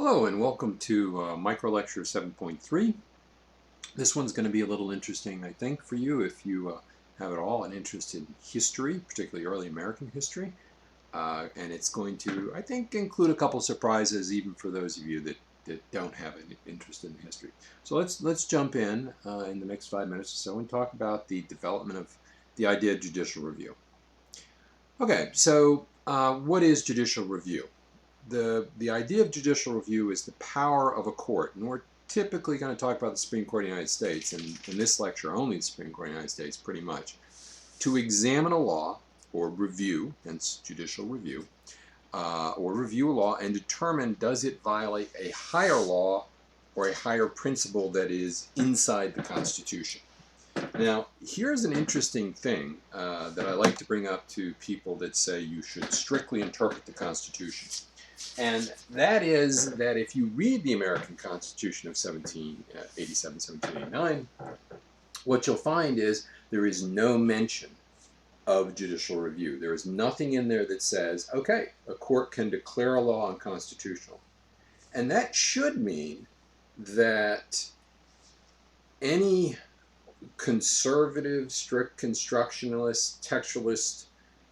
Hello and welcome to Micro Lecture 7.3. This one's going to be a little interesting, I think, for you if you have at all an interest in history, particularly early American history. And it's going to, I think, include a couple surprises even for those of you that don't have an interest in history. So let's jump in the next 5 minutes or so and talk about the development of the idea of judicial review. Okay, so what is judicial review? The idea of judicial review is the power of a court, and we're typically going to talk about the Supreme Court of the United States, and in this lecture only the Supreme Court of the United States pretty much, to examine a law or review, hence judicial review, or review a law and determine does it violate a higher law or a higher principle that is inside the Constitution. Now, here's an interesting thing that I like to bring up to people that say you should strictly interpret the Constitution. And that is that if you read the American Constitution of 1787, 1789, what you'll find is there is no mention of judicial review. There is nothing in there that says, okay, a court can declare a law unconstitutional. And that should mean that any conservative, strict constructionalist, textualist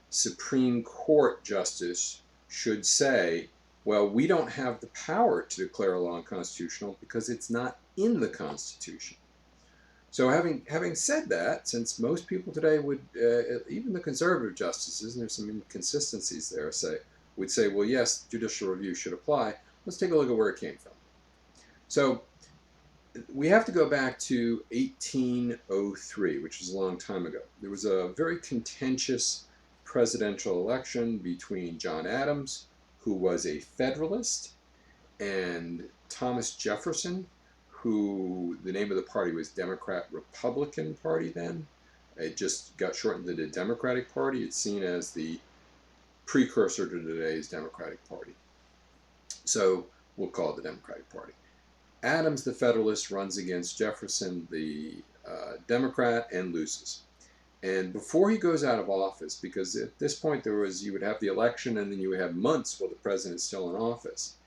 Supreme Court justice should say, well, we don't have the power to declare a law unconstitutional because it's not in the Constitution. So having said that, since most people today would, even the conservative justices, and there's some inconsistencies there, would say, well, yes, judicial review should apply, let's take a look at where it came from. So we have to go back to 1803, which was a long time ago. There was a very contentious presidential election between John Adams, who was a Federalist, and Thomas Jefferson, who the name of the party was Democrat-Republican Party then. It just got shortened to the Democratic Party. It's seen as the precursor to today's Democratic Party. So we'll call it the Democratic Party. Adams, the Federalist, runs against Jefferson, the Democrat, and loses. And before he goes out of office, because at this point you would have the election and then you would have months while the president's still in office,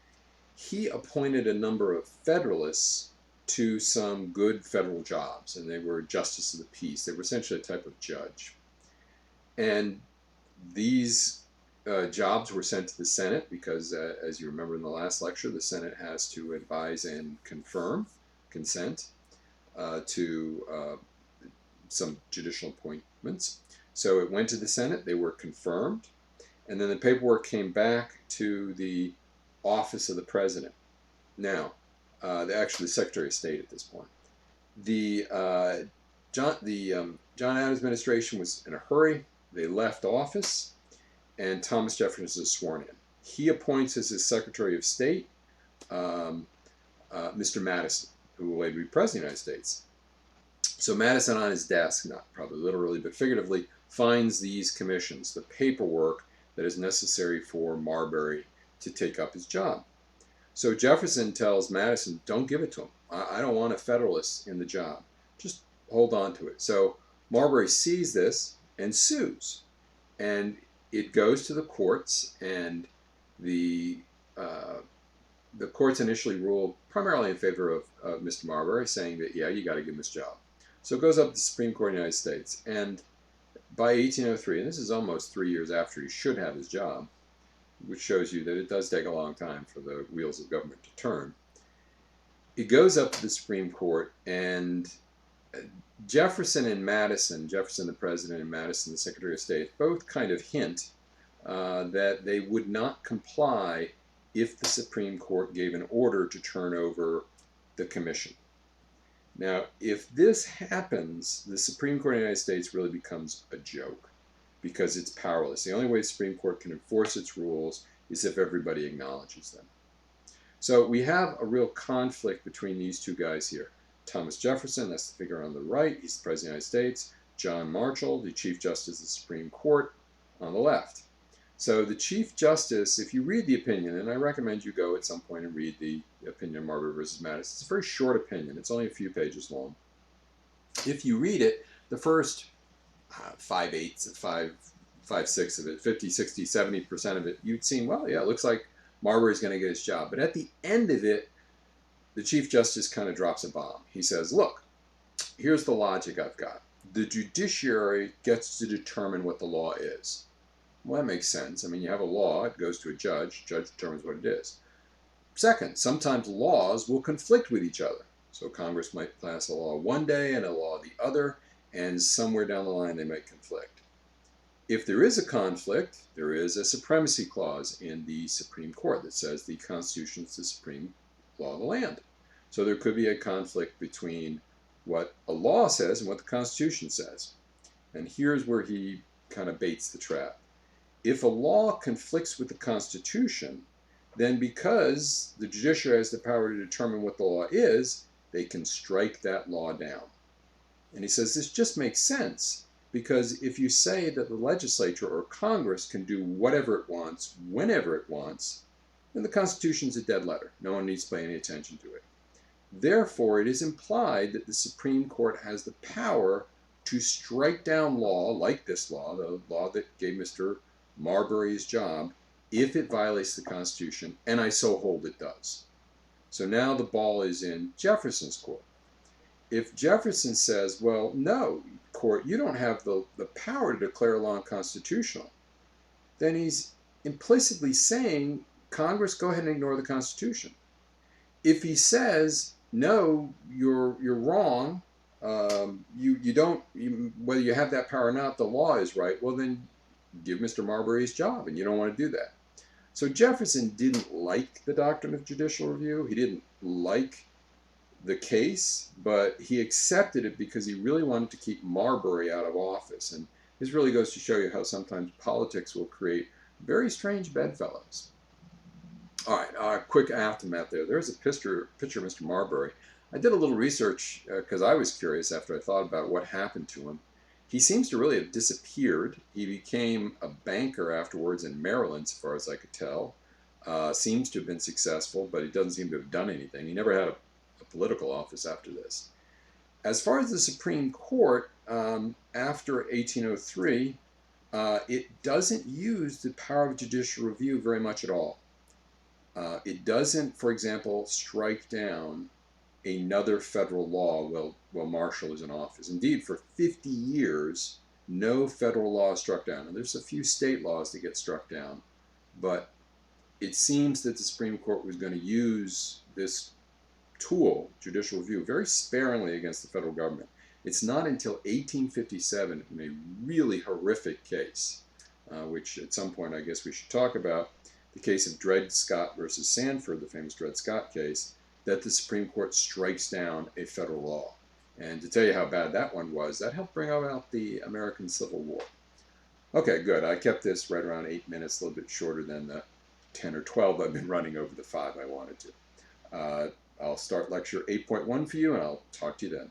he appointed a number of Federalists to some good federal jobs, and they were justice of the peace. They were essentially a type of judge. And these jobs were sent to the Senate because, as you remember in the last lecture, the Senate has to advise and consent to some judicial appointments. So it went to the Senate, they were confirmed, and then the paperwork came back to the office of the president. Now, actually the Secretary of State at this point. The John Adams administration was in a hurry. They left office, and Thomas Jefferson is sworn in. He appoints as his Secretary of State Mr. Madison, who will later be President of the United States. So Madison on his desk, not probably literally, but figuratively, finds these commissions, the paperwork that is necessary for Marbury to take up his job. So Jefferson tells Madison, don't give it to him. I don't want a Federalist in the job. Just hold on to it. So Marbury sees this and sues. And it goes to the courts, and the courts initially ruled primarily in favor of Mr. Marbury, saying that, yeah, you got to give him his job. So it goes up to the Supreme Court of the United States, and by 1803, and this is almost 3 years after he should have his job, which shows you that it does take a long time for the wheels of government to turn, it goes up to the Supreme Court, and Jefferson and Madison, Jefferson the President and Madison the Secretary of State, both kind of hint that they would not comply if the Supreme Court gave an order to turn over the commission. Now, if this happens, the Supreme Court of the United States really becomes a joke because it's powerless. The only way the Supreme Court can enforce its rules is if everybody acknowledges them. So we have a real conflict between these two guys here. Thomas Jefferson, that's the figure on the right, he's the President of the United States. John Marshal, the Chief Justice of the Supreme Court, on the left. So the Chief Justice, if you read the opinion, and I recommend you go at some point and read the opinion of Marbury versus Madison. It's a very short opinion. It's only a few pages long. If you read it, the first 5/8 of 5/6 of it, 50, 60, 70% of it, you'd see, well, yeah, it looks like Marbury's going to get his job. But at the end of it, the Chief Justice kind of drops a bomb. He says, look, here's the logic I've got. The judiciary gets to determine what the law is. Well, that makes sense. I mean, you have a law, it goes to a judge determines what it is. Second, sometimes laws will conflict with each other. So Congress might pass a law one day and a law the other, and somewhere down the line they might conflict. If there is a conflict, there is a supremacy clause in the Supreme Court that says the Constitution is the supreme law of the land. So there could be a conflict between what a law says and what the Constitution says. And here's where he kind of baits the trap. If a law conflicts with the Constitution, then because the judiciary has the power to determine what the law is, they can strike that law down. And he says this just makes sense, because if you say that the legislature or Congress can do whatever it wants, whenever it wants, then the Constitution's a dead letter. No one needs to pay any attention to it. Therefore, it is implied that the Supreme Court has the power to strike down law, like this law, the law that gave Mr. Marbury his job, if it violates the Constitution, and I so hold it does. So now the ball is in Jefferson's court. If Jefferson says, well, no, court, you don't have the power to declare a law unconstitutional, then he's implicitly saying, Congress, go ahead and ignore the Constitution. If he says, no, you're wrong, whether you have that power or not, the law is right, well then give Mr. Marbury his job, and you don't want to do that. So Jefferson didn't like the doctrine of judicial review. He didn't like the case, but he accepted it because he really wanted to keep Marbury out of office. And this really goes to show you how sometimes politics will create very strange bedfellows. All right, quick aftermath there. There's a picture of Mr. Marbury. I did a little research because I was curious after I thought about what happened to him. He seems to really have disappeared. He became a banker afterwards in Maryland, as far as I could tell. Seems to have been successful, but he doesn't seem to have done anything. He never had a political office after this. As far as the Supreme Court, after 1803, it doesn't use the power of judicial review very much at all. It doesn't, for example, strike down another federal law while Marshal is in office. Indeed, for 50 years, no federal law is struck down. And there's a few state laws that get struck down. But it seems that the Supreme Court was going to use this tool, judicial review, very sparingly against the federal government. It's not until 1857, in a really horrific case, which at some point I guess we should talk about, the case of Dred Scott versus Sanford, the famous Dred Scott case, that the Supreme Court strikes down a federal law. And to tell you how bad that one was, that helped bring about the American Civil War. Okay, good. I kept this right around 8 minutes, a little bit shorter than the 10 or 12 I've been running over the 5 I wanted to. I'll start lecture 8.1 for you, and I'll talk to you then.